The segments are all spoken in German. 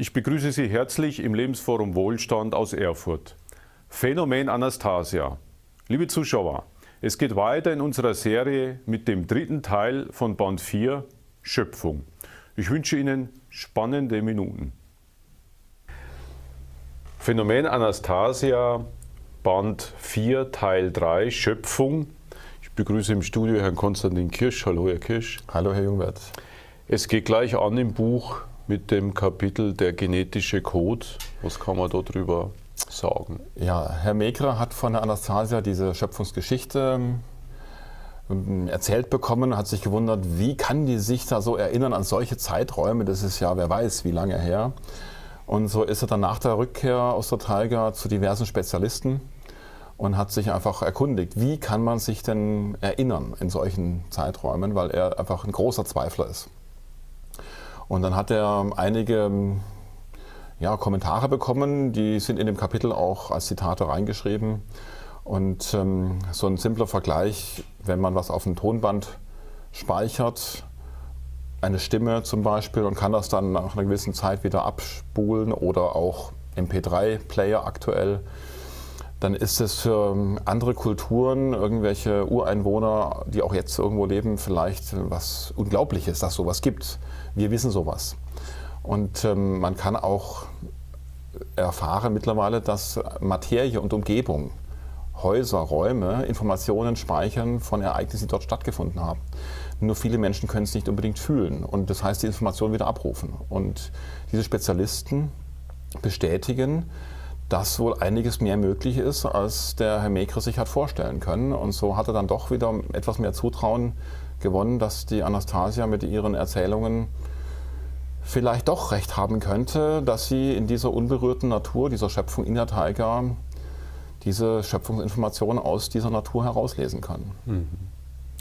Ich begrüße Sie herzlich im Lebensforum Wohlstand aus Erfurt. Phänomen Anastasia. Liebe Zuschauer, es geht weiter in unserer Serie mit dem dritten Teil von Band 4, Schöpfung. Ich wünsche Ihnen spannende Minuten. Phänomen Anastasia, Band 4, Teil 3, Schöpfung. Ich begrüße im Studio Herrn Konstantin Kirsch. Hallo, Herr Kirsch. Hallo, Herr Jungwirth. Es geht gleich an im Buch mit dem Kapitel der genetische Code. Was kann man darüber sagen? Ja, Herr Mekre hat von der Anastasia diese Schöpfungsgeschichte erzählt bekommen, hat sich gewundert, wie kann die sich da so erinnern an solche Zeiträume, das ist ja, wer weiß, wie lange her. Und so ist er dann nach der Rückkehr aus der Taiga zu diversen Spezialisten und hat sich einfach erkundigt, wie kann man sich denn erinnern in solchen Zeiträumen, weil er einfach ein großer Zweifler ist. Und dann hat er einige Kommentare bekommen, die sind in dem Kapitel auch als Zitate reingeschrieben. Und so ein simpler Vergleich, wenn man was auf ein Tonband speichert, eine Stimme zum Beispiel, und kann das dann nach einer gewissen Zeit wieder abspulen oder auch MP3-Player aktuell, dann ist es für andere Kulturen, irgendwelche Ureinwohner, die auch jetzt irgendwo leben, vielleicht was Unglaubliches, dass es sowas gibt. Wir wissen sowas. Und man kann auch erfahren mittlerweile, dass Materie und Umgebung, Häuser, Räume, Informationen speichern von Ereignissen, die dort stattgefunden haben. Nur viele Menschen können es nicht unbedingt fühlen und das heißt, die Informationen wieder abrufen. Und diese Spezialisten bestätigen, dass wohl einiges mehr möglich ist, als der Herr Mekre sich hat vorstellen können. Und so hat er dann doch wieder etwas mehr Zutrauen gewonnen, dass die Anastasia mit ihren Erzählungen vielleicht doch recht haben könnte, dass sie in dieser unberührten Natur, dieser Schöpfung in der Taiga, diese Schöpfungsinformationen aus dieser Natur herauslesen kann.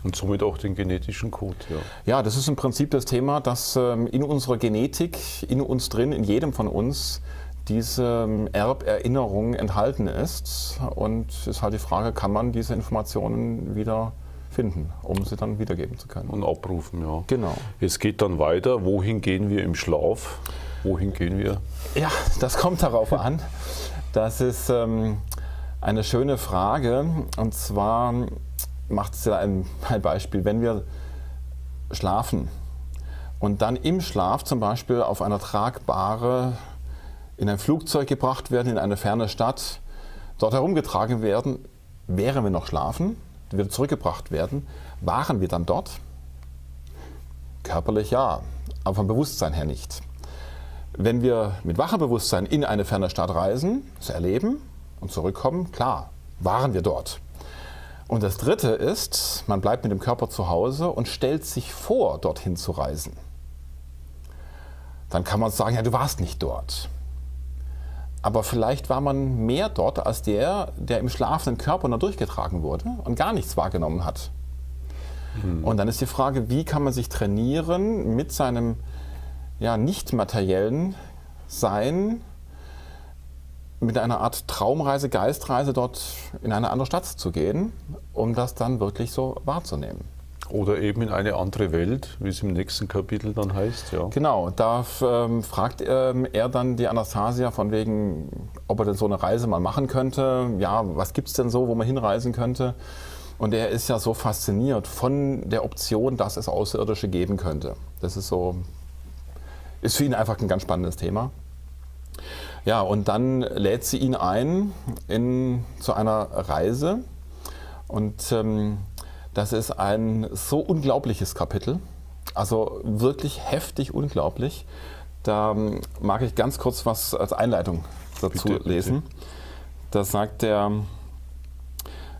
Und somit auch den genetischen Code. Ja, das ist im Prinzip das Thema, dass in unserer Genetik, in uns drin, in jedem von uns, diese Erberinnerung enthalten ist. Und es ist halt die Frage, kann man diese Informationen wieder finden, um sie dann wiedergeben zu können. Und abrufen, ja. Genau. Es geht dann weiter. Wohin gehen wir im Schlaf? Wohin gehen wir? Ja, das kommt darauf an. Das ist eine schöne Frage. Und zwar macht es ja ein Beispiel, wenn wir schlafen und dann im Schlaf zum Beispiel auf einer tragbare in ein Flugzeug gebracht werden, in eine ferne Stadt, dort herumgetragen werden, während wir noch schlafen, wieder zurückgebracht werden, waren wir dann dort? Körperlich ja, aber vom Bewusstsein her nicht. Wenn wir mit wachem Bewusstsein in eine ferne Stadt reisen, es erleben und zurückkommen, klar, waren wir dort. Und das Dritte ist, man bleibt mit dem Körper zu Hause und stellt sich vor, dorthin zu reisen. Dann kann man sagen, ja, du warst nicht dort. Aber vielleicht war man mehr dort als der im schlafenden Körper nur durchgetragen wurde und gar nichts wahrgenommen hat. Und dann ist die Frage, wie kann man sich trainieren, mit seinem nicht materiellen Sein, mit einer Art Traumreise, Geistreise dort in eine andere Stadt zu gehen, um das dann wirklich so wahrzunehmen. Oder eben in eine andere Welt, wie es im nächsten Kapitel dann heißt. Ja. Genau, da fragt er dann die Anastasia von wegen, ob er denn so eine Reise mal machen könnte. Ja, was gibt es denn so, wo man hinreisen könnte? Und er ist ja so fasziniert von der Option, dass es Außerirdische geben könnte. Das ist für ihn einfach ein ganz spannendes Thema. Ja, und dann lädt sie ihn ein zu einer Reise und das ist ein so unglaubliches Kapitel, also wirklich heftig unglaublich. Da mag ich ganz kurz was als Einleitung dazu lesen. Da sagt er,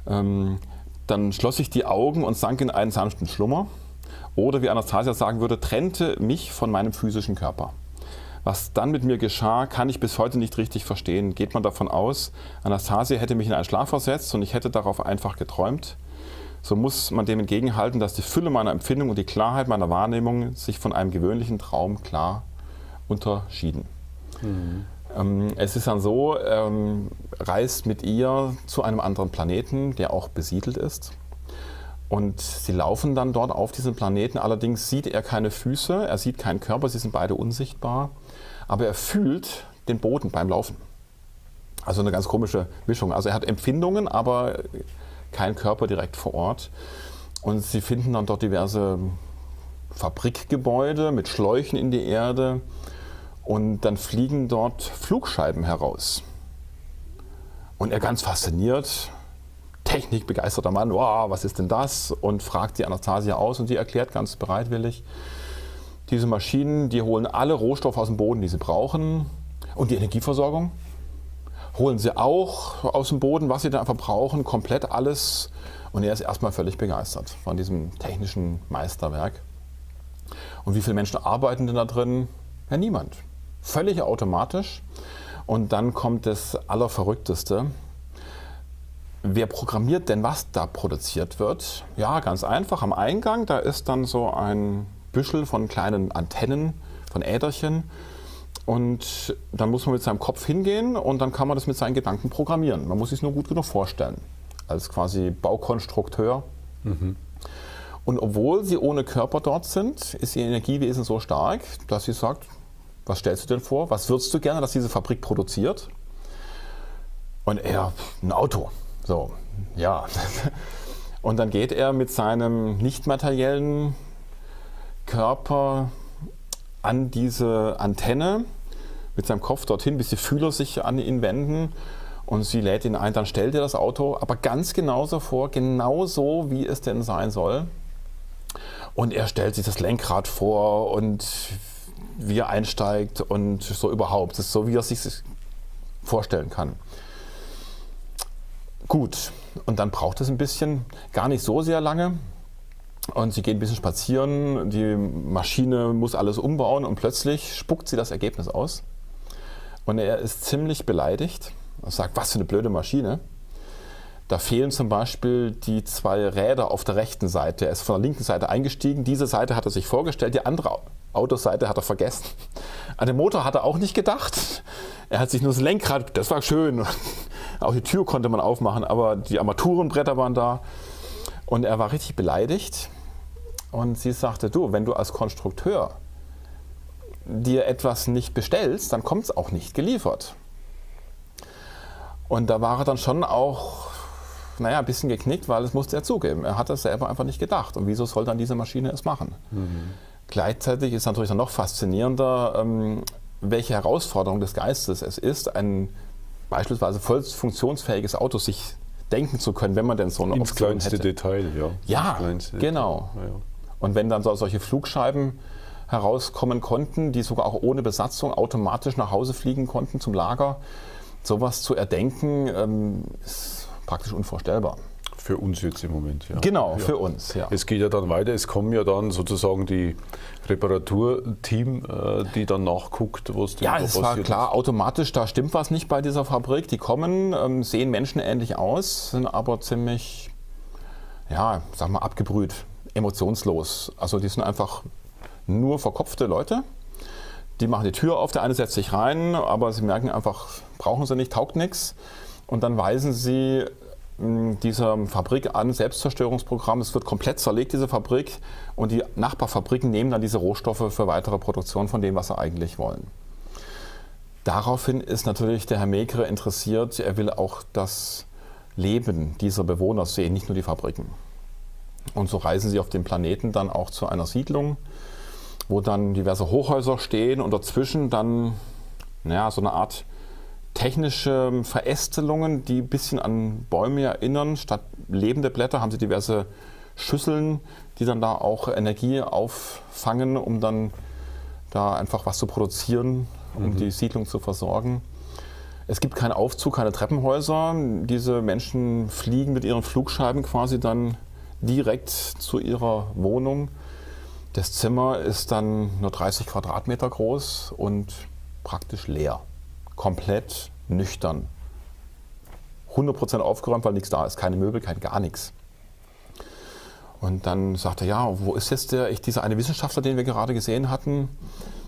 dann schloss ich die Augen und sank in einen sanften Schlummer. Oder wie Anastasia sagen würde, trennte mich von meinem physischen Körper. Was dann mit mir geschah, kann ich bis heute nicht richtig verstehen. Geht man davon aus, Anastasia hätte mich in einen Schlaf versetzt und ich hätte darauf einfach geträumt? So muss man dem entgegenhalten, dass die Fülle meiner Empfindung und die Klarheit meiner Wahrnehmung sich von einem gewöhnlichen Traum klar unterschieden. Es ist dann so, reist mit ihr zu einem anderen Planeten, der auch besiedelt ist. Und sie laufen dann dort auf diesem Planeten. Allerdings sieht er keine Füße, er sieht keinen Körper, sie sind beide unsichtbar. aber er fühlt den Boden beim Laufen. Also eine ganz komische Mischung. Also er hat Empfindungen, aber kein Körper direkt vor Ort. Und sie finden dann dort diverse Fabrikgebäude mit Schläuchen in die Erde und dann fliegen dort Flugscheiben heraus. Und er ganz fasziniert, technikbegeisterter Mann, wow, was ist denn das? Und fragt die Anastasia aus und die erklärt ganz bereitwillig, diese Maschinen, die holen alle Rohstoffe aus dem Boden, die sie brauchen. Und die Energieversorgung holen sie auch aus dem Boden, was sie dann einfach brauchen, komplett alles. Und er ist erstmal völlig begeistert von diesem technischen Meisterwerk. Und wie viele Menschen arbeiten denn da drin? Ja, niemand. Völlig automatisch. Und dann kommt das Allerverrückteste. Wer programmiert denn, was da produziert wird? Ja, ganz einfach. Am Eingang, da ist dann so ein Büschel von kleinen Antennen, von Äderchen. Und dann muss man mit seinem Kopf hingehen und dann kann man das mit seinen Gedanken programmieren. Man muss sich nur gut genug vorstellen, als quasi Baukonstrukteur. Und obwohl sie ohne Körper dort sind, ist ihr Energiewesen so stark, dass sie sagt, was stellst du denn vor? Was würdest du gerne, dass diese Fabrik produziert? Und er, ein Auto. So, ja. Und dann geht er mit seinem nicht materiellen Körper an diese Antenne, mit seinem Kopf dorthin, bis die Fühler sich an ihn wenden und sie lädt ihn ein, dann stellt er das Auto aber ganz genauso vor, genauso wie es denn sein soll. Und er stellt sich das Lenkrad vor und wie er einsteigt und so überhaupt. Das ist so, wie er sich vorstellen kann. Gut, und dann braucht es ein bisschen, gar nicht so sehr lange. Und sie gehen ein bisschen spazieren, die Maschine muss alles umbauen und plötzlich spuckt sie das Ergebnis aus. Und er ist ziemlich beleidigt und sagt, was für eine blöde Maschine. Da fehlen zum Beispiel die 2 Räder auf der rechten Seite. Er ist von der linken Seite eingestiegen, diese Seite hat er sich vorgestellt, die andere Autoseite hat er vergessen. An den Motor hat er auch nicht gedacht. Er hat sich nur das Lenkrad, das war schön. Auch die Tür konnte man aufmachen, aber die Armaturenbretter waren da. Und er war richtig beleidigt und sie sagte, du, wenn du als Konstrukteur dir etwas nicht bestellst, dann kommt es auch nicht geliefert. Und da war er dann schon auch, naja, ein bisschen geknickt, weil das musste er zugeben. Er hat das selber einfach nicht gedacht. Und wieso soll dann diese Maschine es machen? Gleichzeitig ist natürlich dann noch faszinierender, welche Herausforderung des Geistes es ist, ein beispielsweise voll funktionsfähiges Auto sich denken zu können, wenn man denn so eine Ins Option kleinste hätte. Detail, ja. Ja, genau. Ja, ja. Und wenn dann solche Flugscheiben herauskommen konnten, die sogar auch ohne Besatzung automatisch nach Hause fliegen konnten zum Lager, sowas zu erdenken, ist praktisch unvorstellbar. Für uns jetzt im Moment, ja. Genau, ja. für uns, ja. Es geht ja dann weiter, es kommen ja dann sozusagen die Reparaturteam, die dann nachguckt, was denn Ja, da es war passiert klar, ist. automatisch, da stimmt was nicht bei dieser Fabrik. Die kommen, sehen menschenähnlich aus, sind aber ziemlich, ja, sag mal, abgebrüht, emotionslos. Also die sind einfach nur verkopfte Leute. Die machen die Tür auf, der eine setzt sich rein, aber sie merken einfach, brauchen sie nicht, taugt nichts. Und dann weisen sie dieser Fabrik an, Selbstzerstörungsprogramm. Es wird komplett zerlegt, diese Fabrik. Und die Nachbarfabriken nehmen dann diese Rohstoffe für weitere Produktion von dem, was sie eigentlich wollen. Daraufhin ist natürlich der Herr Maigret interessiert. Er will auch das Leben dieser Bewohner sehen, nicht nur die Fabriken. Und so reisen sie auf dem Planeten dann auch zu einer Siedlung, wo dann diverse Hochhäuser stehen und dazwischen dann so eine Art technische Verästelungen, die ein bisschen an Bäume erinnern. Statt lebende Blätter haben sie diverse Schüsseln, die dann da auch Energie auffangen, um dann da einfach was zu produzieren, um die Siedlung zu versorgen. Es gibt keinen Aufzug, keine Treppenhäuser. Diese Menschen fliegen mit ihren Flugscheiben quasi dann direkt zu ihrer Wohnung. Das Zimmer ist dann nur 30 Quadratmeter groß und praktisch leer. Komplett nüchtern. 100% aufgeräumt, weil nichts da ist. Keine Möbel, gar nichts. Und dann sagt er, ja, wo ist jetzt dieser eine Wissenschaftler, den wir gerade gesehen hatten?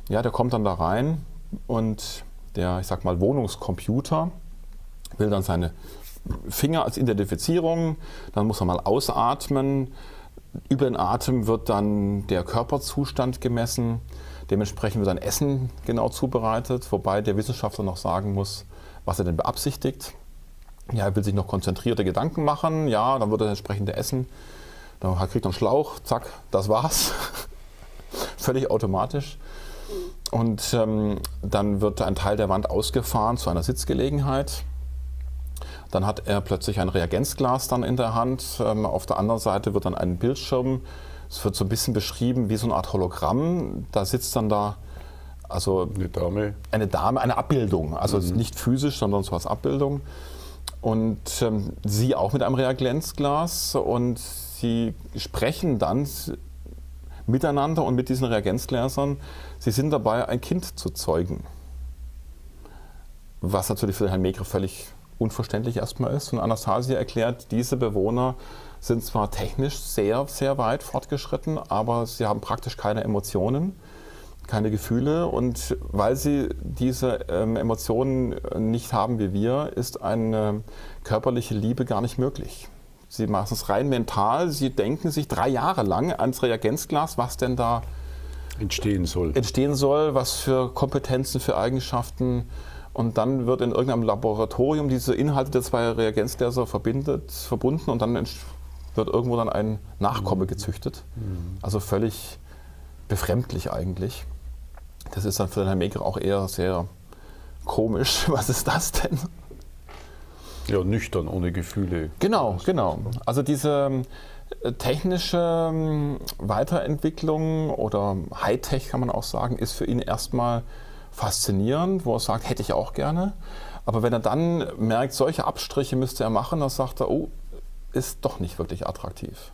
Ja, der kommt dann da rein und der, ich sag mal, Wohnungscomputer will dann seine Finger als Identifizierung, dann muss er mal ausatmen. Über den Atem wird dann der Körperzustand gemessen. Dementsprechend wird ein Essen genau zubereitet, wobei der Wissenschaftler noch sagen muss, was er denn beabsichtigt. Ja, er will sich noch konzentrierte Gedanken machen, ja, dann wird er das entsprechende Essen. Dann kriegt er einen Schlauch, zack, das war's. Völlig automatisch. Und dann wird ein Teil der Wand ausgefahren zu einer Sitzgelegenheit. Dann hat er plötzlich ein Reagenzglas dann in der Hand. Auf der anderen Seite wird dann ein Bildschirm. Es wird so ein bisschen beschrieben wie so eine Art Hologramm. Da sitzt dann da also eine Dame, eine Abbildung. Also nicht physisch, sondern so als Abbildung. Und sie auch mit einem Reagenzglas. Und sie sprechen dann miteinander und mit diesen Reagenzgläsern. Sie sind dabei, ein Kind zu zeugen. Was natürlich für Herrn Maigret völlig unverständlich erstmal ist. Und Anastasia erklärt, diese Bewohner sind zwar technisch sehr, sehr weit fortgeschritten, aber sie haben praktisch keine Emotionen, keine Gefühle. Und weil sie diese Emotionen nicht haben wie wir, ist eine körperliche Liebe gar nicht möglich. Sie machen es rein mental. Sie denken sich 3 Jahre lang ans Reagenzglas, was denn da entstehen soll, was für Kompetenzen, für Eigenschaften. Und dann wird in irgendeinem Laboratorium diese Inhalte der 2 Reagenzgläser verbunden und dann wird irgendwo dann ein Nachkomme gezüchtet. Also völlig befremdlich eigentlich. Das ist dann für Herrn Maigret auch eher sehr komisch. Was ist das denn? Ja, nüchtern, ohne Gefühle. Genau. Also diese technische Weiterentwicklung oder Hightech kann man auch sagen, ist für ihn erstmal faszinierend, wo er sagt, hätte ich auch gerne. Aber wenn er dann merkt, solche Abstriche müsste er machen, dann sagt er, oh, ist doch nicht wirklich attraktiv.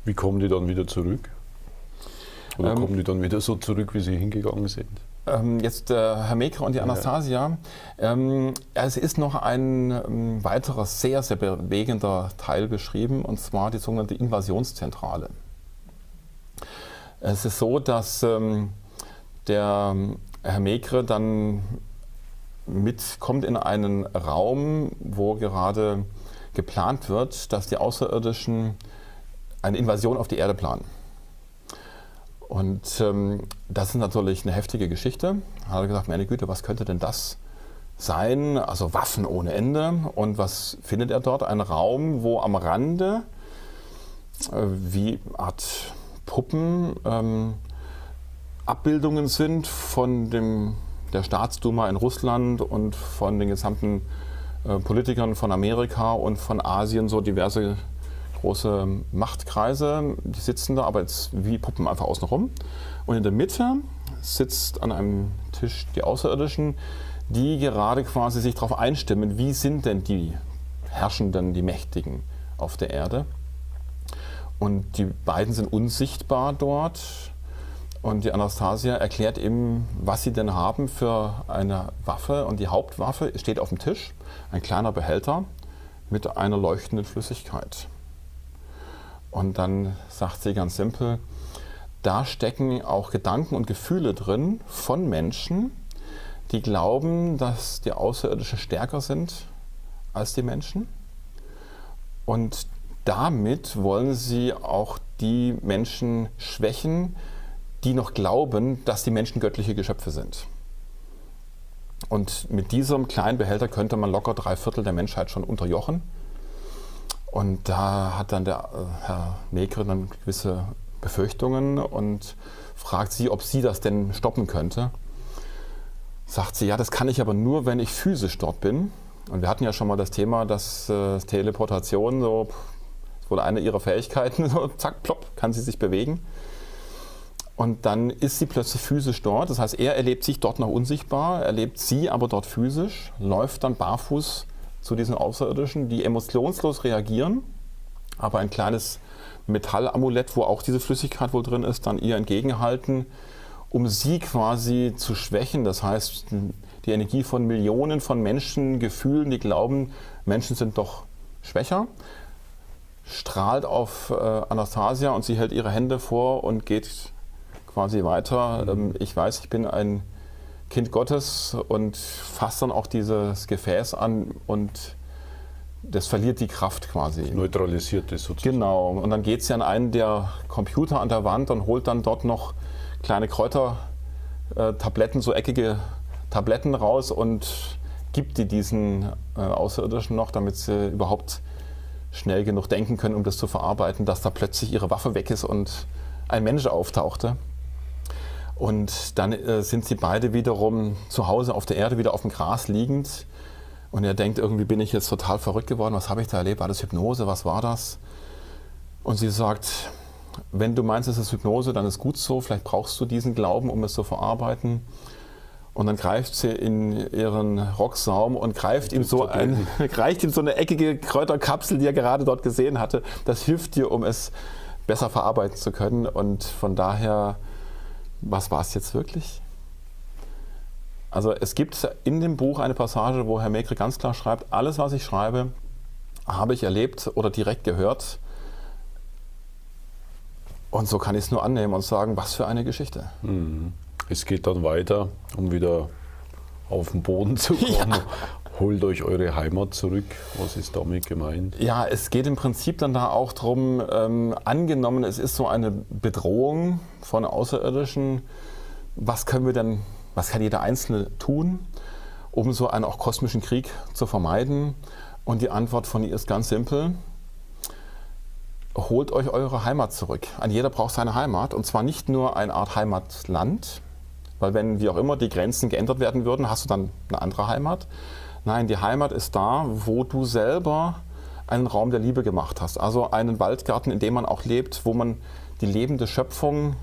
Wie kommen die dann wieder zurück? Oder kommen die dann wieder so zurück, wie sie hingegangen sind? Jetzt Herr Maigret und die Anastasia. Es ist noch ein weiterer sehr, sehr bewegender Teil beschrieben, und zwar die sogenannte Invasionszentrale. Es ist so, dass der Herr Maigret dann mitkommt in einen Raum, wo gerade geplant wird, dass die Außerirdischen eine Invasion auf die Erde planen. Und das ist natürlich eine heftige Geschichte. Da hat er gesagt, meine Güte, was könnte denn das sein? Also Waffen ohne Ende. Und was findet er dort? Ein Raum, wo am Rande wie Art Puppen Abbildungen sind von der Staatsduma in Russland und von den gesamten Politikern von Amerika und von Asien, so diverse große Machtkreise, die sitzen da, aber jetzt wie Puppen einfach außenrum. Und in der Mitte sitzt an einem Tisch die Außerirdischen, die gerade quasi sich darauf einstimmen, wie sind denn die Herrschenden, die Mächtigen auf der Erde. Und die beiden sind unsichtbar dort. Und die Anastasia erklärt ihm, was sie denn haben für eine Waffe. Und die Hauptwaffe steht auf dem Tisch, ein kleiner Behälter mit einer leuchtenden Flüssigkeit. Und dann sagt sie ganz simpel, da stecken auch Gedanken und Gefühle drin von Menschen, die glauben, dass die Außerirdischen stärker sind als die Menschen. Und damit wollen sie auch die Menschen schwächen, die noch glauben, dass die Menschen göttliche Geschöpfe sind. Und mit diesem kleinen Behälter könnte man locker 3/4 der Menschheit schon unterjochen. Und da hat dann der Herr Maigret dann gewisse Befürchtungen und fragt sie, ob sie das denn stoppen könnte. Sagt sie, ja, das kann ich aber nur, wenn ich physisch dort bin. Und wir hatten ja schon mal das Thema, dass Teleportation, so, das wurde eine ihrer Fähigkeiten, so zack, plopp, kann sie sich bewegen. Und dann ist sie plötzlich physisch dort. Das heißt, er erlebt sich dort noch unsichtbar, erlebt sie aber dort physisch, läuft dann barfuß zu diesen Außerirdischen, die emotionslos reagieren, aber ein kleines Metallamulett, wo auch diese Flüssigkeit wohl drin ist, dann ihr entgegenhalten, um sie quasi zu schwächen. Das heißt, die Energie von Millionen von Menschen, Gefühlen, die glauben, Menschen sind doch schwächer, strahlt auf Anastasia und sie hält ihre Hände vor und geht quasi weiter. Ich weiß, ich bin ein Kind Gottes und fasst dann auch dieses Gefäß an und das verliert die Kraft quasi. Neutralisiert es sozusagen. Genau. Und dann geht sie an einen der Computer an der Wand und holt dann dort noch kleine Kräutertabletten, so eckige Tabletten raus und gibt die diesen Außerirdischen noch, damit sie überhaupt schnell genug denken können, um das zu verarbeiten, dass da plötzlich ihre Waffe weg ist und ein Mensch auftauchte. Und dann sind sie beide wiederum zu Hause auf der Erde, wieder auf dem Gras liegend. Und er denkt, irgendwie bin ich jetzt total verrückt geworden. Was habe ich da erlebt? War das Hypnose? Was war das? Und sie sagt, wenn du meinst, es ist Hypnose, dann ist gut so. Vielleicht brauchst du diesen Glauben, um es zu verarbeiten. Und dann greift sie in ihren Rocksaum und reicht ihm so eine eckige Kräuterkapsel, die er gerade dort gesehen hatte. Das hilft dir, um es besser verarbeiten zu können. Und von daher, was war es jetzt wirklich? Also es gibt in dem Buch eine Passage, wo Herr Maigret ganz klar schreibt, alles, was ich schreibe, habe ich erlebt oder direkt gehört. Und so kann ich es nur annehmen und sagen, was für eine Geschichte. Es geht dann weiter, um wieder auf den Boden zu kommen. Ja. Holt euch eure Heimat zurück. Was ist damit gemeint? Ja, es geht im Prinzip dann da auch darum, angenommen, es ist so eine Bedrohung von Außerirdischen, was kann jeder Einzelne tun, um so einen auch kosmischen Krieg zu vermeiden? Und die Antwort von ihr ist ganz simpel. Holt euch eure Heimat zurück. Ein jeder braucht seine Heimat und zwar nicht nur eine Art Heimatland, weil wenn, wie auch immer, die Grenzen geändert werden würden, hast du dann eine andere Heimat. Nein, die Heimat ist da, wo du selber einen Raum der Liebe gemacht hast. Also einen Waldgarten, in dem man auch lebt, wo man die lebende Schöpfung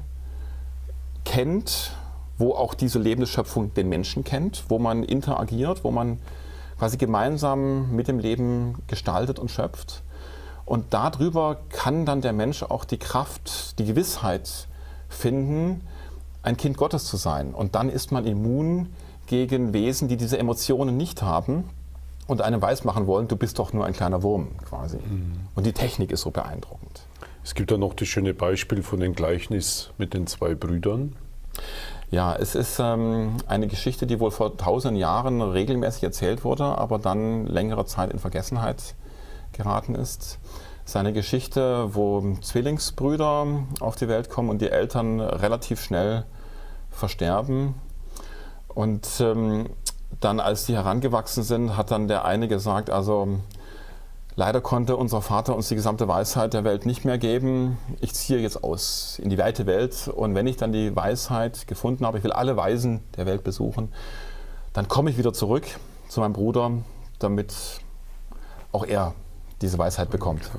kennt, wo auch diese lebende Schöpfung den Menschen kennt, wo man interagiert, wo man quasi gemeinsam mit dem Leben gestaltet und schöpft. Und darüber kann dann der Mensch auch die Kraft, die Gewissheit finden, ein Kind Gottes zu sein. Und dann ist man immun gegen Wesen, die diese Emotionen nicht haben und einem weismachen wollen, du bist doch nur ein kleiner Wurm quasi. Und die Technik ist so beeindruckend. Es gibt ja noch das schöne Beispiel von dem Gleichnis mit den zwei Brüdern. Ja, es ist eine Geschichte, die wohl vor 1000 Jahren regelmäßig erzählt wurde, aber dann längere Zeit in Vergessenheit geraten ist. Es ist eine Geschichte, wo Zwillingsbrüder auf die Welt kommen und die Eltern relativ schnell versterben. Und dann, als die herangewachsen sind, hat dann der eine gesagt, also leider konnte unser Vater uns die gesamte Weisheit der Welt nicht mehr geben. Ich ziehe jetzt aus in die weite Welt und wenn ich dann die Weisheit gefunden habe, ich will alle Weisen der Welt besuchen, dann komme ich wieder zurück zu meinem Bruder, damit auch er diese Weisheit bekommt.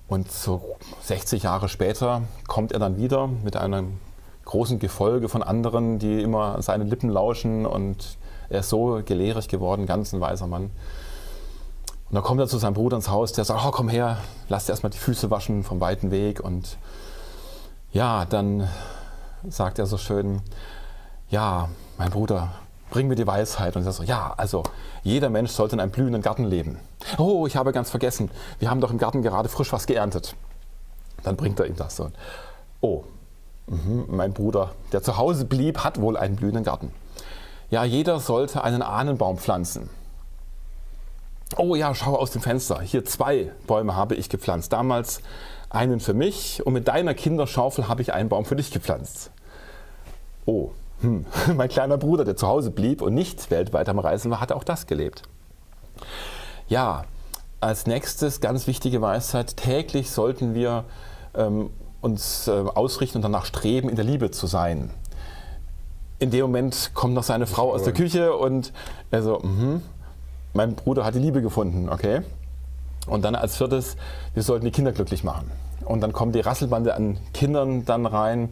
Und so 60 Jahre später kommt er dann wieder mit einem großen Gefolge von anderen, die immer seine Lippen lauschen und er ist so gelehrig geworden, ganz ein weiser Mann. Und dann kommt er zu seinem Bruder ins Haus, der sagt, oh, komm her, lass dir erstmal die Füße waschen vom weiten Weg. Und ja, dann sagt er so schön, ja, mein Bruder, bring mir die Weisheit. Und er sagt so, ja, also jeder Mensch sollte in einem blühenden Garten leben. Oh, ich habe ganz vergessen, wir haben doch im Garten gerade frisch was geerntet. Dann bringt er ihm das so. Oh, mein Bruder, der zu Hause blieb, hat wohl einen blühenden Garten. Ja, jeder sollte einen Ahnenbaum pflanzen. Oh ja, schau aus dem Fenster. Hier 2 Bäume habe ich gepflanzt. Damals einen für mich und mit deiner Kinderschaufel habe ich einen Baum für dich gepflanzt. Oh, mein kleiner Bruder, der zu Hause blieb und nicht weltweit am Reisen war, hat auch das gelebt. Ja, als nächstes ganz wichtige Weisheit, täglich sollten wir uns ausrichten und danach streben, in der Liebe zu sein. In dem Moment kommt noch seine Frau aus der Küche und er so, mein Bruder hat die Liebe gefunden, okay? Und dann als viertes, wir sollten die Kinder glücklich machen. Und dann kommt die Rasselbande an Kindern dann rein.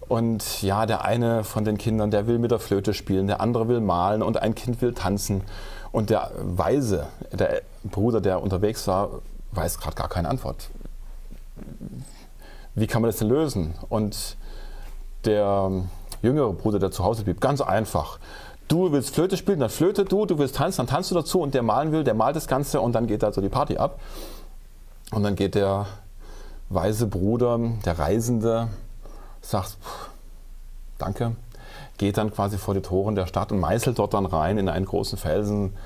Und ja, der eine von den Kindern, der will mit der Flöte spielen, der andere will malen und ein Kind will tanzen. Und der Weise, der Bruder, der unterwegs war, weiß gerade gar keine Antwort. Wie kann man das denn lösen? Und der jüngere Bruder, der zu Hause blieb, ganz einfach. Du willst Flöte spielen, dann Flöte du willst tanzen, dann tanzt du dazu und der malen will, der malt das Ganze und dann geht da so die Party ab. Und dann geht der weise Bruder, der Reisende, sagt, danke, geht dann quasi vor die Toren der Stadt und meißelt dort dann rein in einen großen Felsen.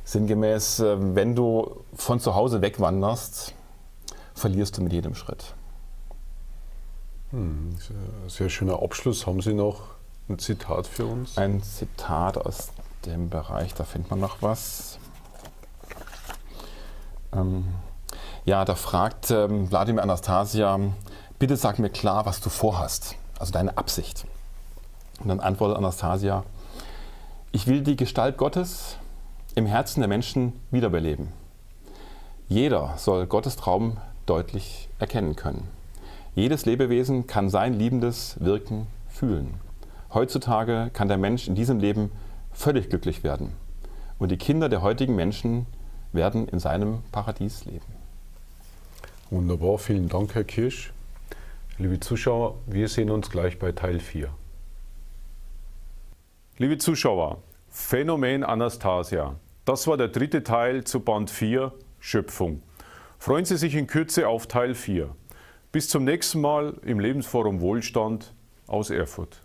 Sinngemäß, wenn du von zu Hause wegwanderst, verlierst du mit jedem Schritt. Sehr schöner Abschluss. Haben Sie noch ein Zitat für uns? Ein Zitat aus dem Bereich, da findet man noch was. Ja, da fragt Wladimir Anastasia, bitte sag mir klar, was du vorhast, also deine Absicht. Und dann antwortet Anastasia, ich will die Gestalt Gottes im Herzen der Menschen wiederbeleben. Jeder soll Gottes Traum deutlich erkennen können. Jedes Lebewesen kann sein liebendes Wirken fühlen. Heutzutage kann der Mensch in diesem Leben völlig glücklich werden. Und die Kinder der heutigen Menschen werden in seinem Paradies leben. Wunderbar, vielen Dank, Herr Kirsch. Liebe Zuschauer, wir sehen uns gleich bei Teil 4. Liebe Zuschauer, Phänomen Anastasia. Das war der dritte Teil zu Band 4, Schöpfung. Freuen Sie sich in Kürze auf Teil 4. Bis zum nächsten Mal im Lebensforum Wohlstand aus Erfurt.